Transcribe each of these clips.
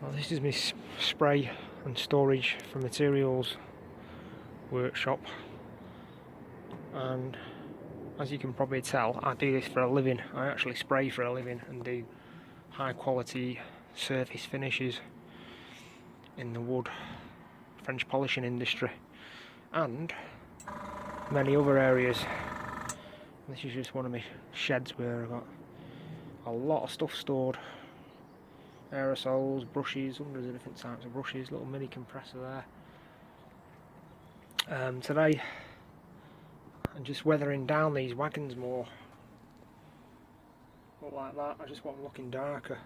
Well, this is my spray and storage for materials workshop, and as you can probably tell, I do this for a living. I actually spray for a living and do high quality surface finishes in the wood, French polishing industry and many other areas. This is just one of my sheds where I've got a lot of stuff stored. Aerosols, brushes, hundreds of different types of brushes, little mini compressor there. Today I'm just weathering down these wagons more. Look like that. I just want them looking darker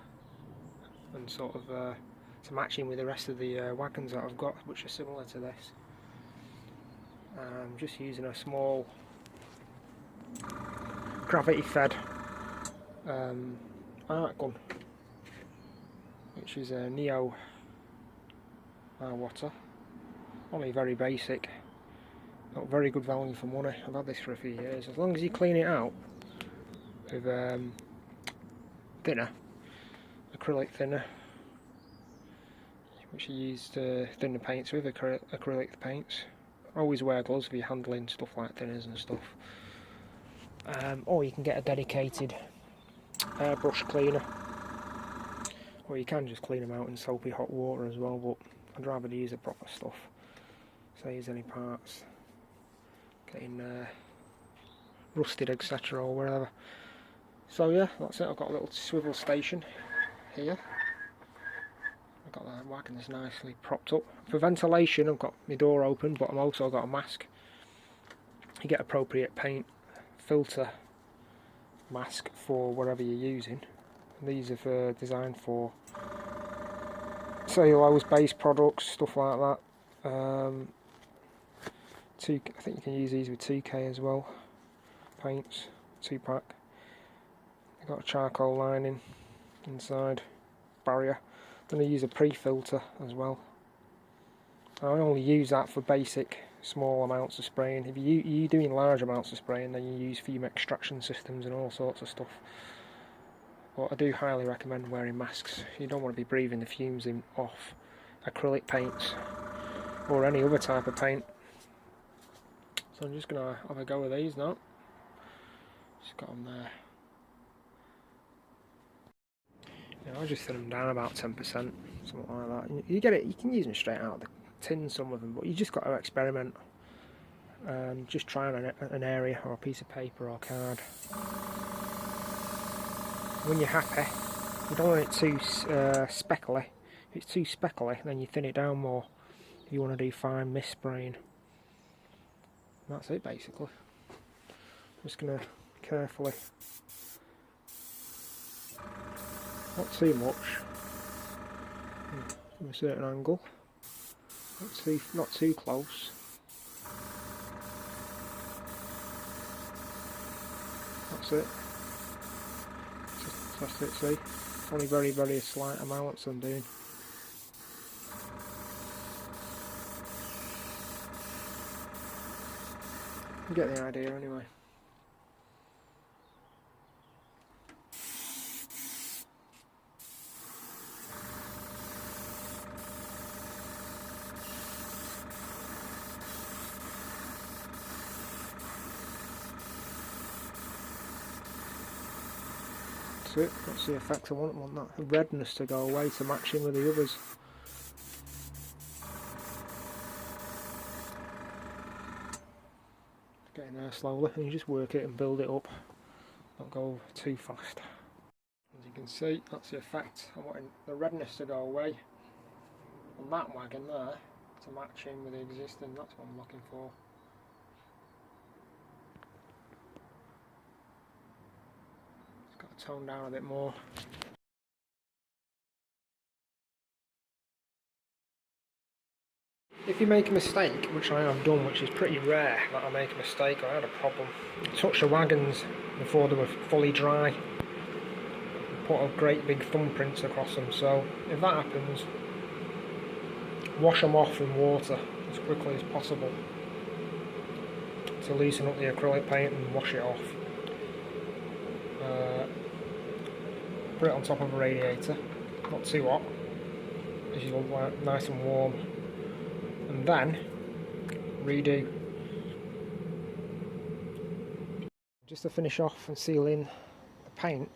and sort of to match in with the rest of the wagons that I've got, which are similar to this. I'm just using a small gravity fed art gun, which is a Neo water, only very basic, got very good value for money. I've had this for a few years. As long as you clean it out with thinner, acrylic thinner, which you use to thin the paints with, acrylic paints. Always wear gloves if you're handling stuff like thinners and stuff. Or you can get a dedicated airbrush cleaner, or you can just clean them out in soapy hot water as well, but I'd rather use the proper stuff. Saves any parts getting rusted, etc., or wherever. So yeah, that's it. I've got a little swivel station here. I've got the wagons nicely propped up. For ventilation, I've got my door open, but I've also got a mask. You get appropriate paint filter mask for whatever you're using. These are designed for cellulose-based products, stuff like that. I think you can use these with 2K as well. Paints, 2-pack. They've got a charcoal lining inside, barrier. Then I use a pre-filter as well. I only use that for basic small amounts of spraying. If you're doing large amounts of spraying, then you use fume extraction systems and all sorts of stuff. But I do highly recommend wearing masks. You don't want to be breathing the fumes off acrylic paints or any other type of paint. So I'm just going to have a go with these now. Just got them there. I just thin them down about 10%, something like that. You get it. You can use them straight out of the tin, some of them, but you just got to experiment and just try on an area or a piece of paper or card. When you're happy, you don't want it too speckly. If it's too speckly, then you thin it down more. If you want to do fine mist spraying. And that's it basically. Just going to carefully, not too much, from a certain angle, not too close. That's it. That's it, see? Only very, very slight amounts I'm doing. You get the idea anyway. That's it, that's the effect I want. I want that redness to go away to match in with the others. Getting there slowly, and you just work it and build it up, not go too fast. As you can see, that's the effect. I want the redness to go away on that wagon there to match in with the existing. That's what I'm looking for. It's got to tone down a bit more. If you make a mistake, which I have done, which is pretty rare that I make a mistake or I had a problem, touch the wagons before they were fully dry, put a great big thumbprints across them, so if that happens, wash them off in water as quickly as possible to loosen up the acrylic paint and wash it off. Put it on top of a radiator, not too hot, as you want, nice and warm, and then redo. Just to finish off and seal in the paint,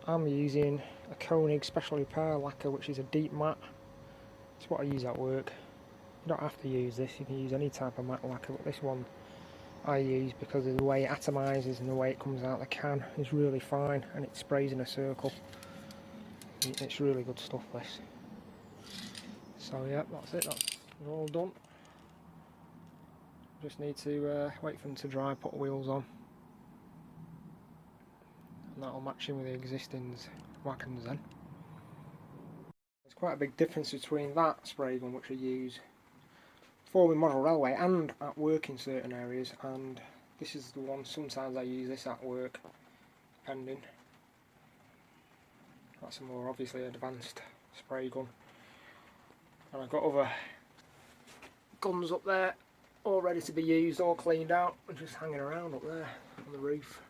I'm using a Koenig Special Repair lacquer, which is a deep matte. It's what I use at work. You don't have to use this, you can use any type of matte lacquer, but this one I use because of the way it atomises and the way it comes out the can is really fine, and it sprays in a circle. It's really good stuff, this. So yeah, that's it, that's all done. Just need to wait for them to dry, put wheels on, and that'll match in with the existing wagons then. There's quite a big difference between that spray gun, which I use for my model railway and at work in certain areas, and this is the one. Sometimes I use this at work, depending. That's a more obviously advanced spray gun, and I've got other guns up there all ready to be used, all cleaned out and just hanging around up there on the roof.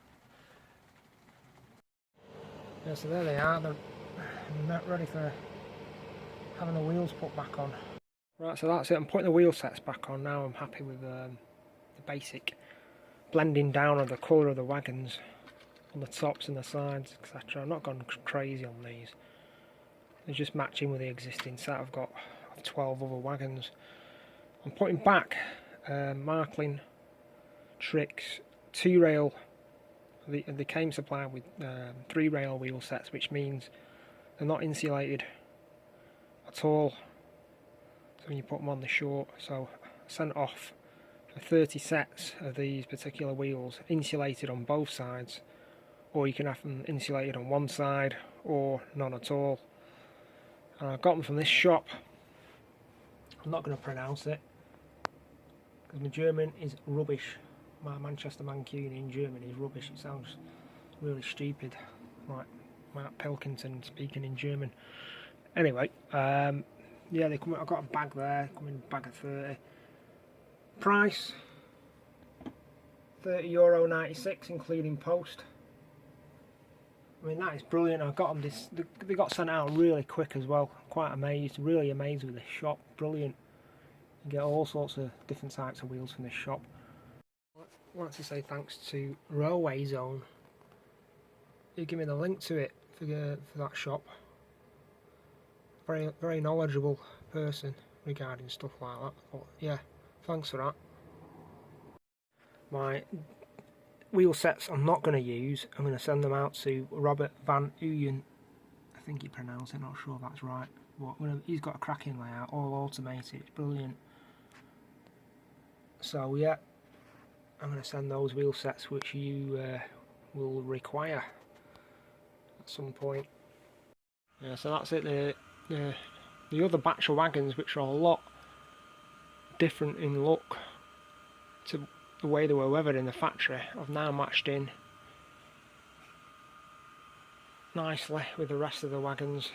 Yeah, so there they are, they're not ready for having the wheels put back on. Right, so that's it, I'm putting the wheel sets back on now. I'm happy with the basic blending down of the colour of the wagons on the tops and the sides, etc. I'm not gone crazy on these. They're just matching with the existing set. I've got 12 other wagons. I'm putting back Marklin Tricks 2-rail. They came supplied with 3-rail wheel sets, which means they're not insulated at all. So when you put them on the short, so I sent off 30 sets of these particular wheels, insulated on both sides, or you can have them insulated on one side or none at all. And I got them from this shop. I'm not going to pronounce it because my German is rubbish. My Manchester Mancunian German is rubbish. It sounds really stupid, like Mark Pilkington speaking in German. Anyway, yeah, they come. I've got a bag there. Come in a bag of 30. Price €30.96, including post. I mean, that is brilliant. I got them they got sent out really quick as well. Quite amazed, really amazed with this shop. Brilliant. You get all sorts of different types of wheels from this shop. I want to say thanks to Railway Zone, who gave me the link to it for that shop. Very knowledgeable person regarding stuff like that. But yeah, thanks for that. My wheel sets I'm not going to use. I'm going to send them out to Robert Van Uyen. I think you pronounce it, not sure if that's right. But he's got a cracking layout, all automated, it's brilliant. So yeah, I'm going to send those wheel sets, which you will require at some point. Yeah, so that's it. The other batch of wagons, which are a lot different in look to the way they were weathered in the factory, I've now matched in nicely with the rest of the wagons.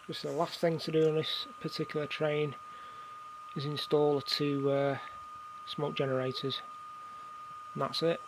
Just the last thing to do on this particular train is install the two smoke generators, and that's it.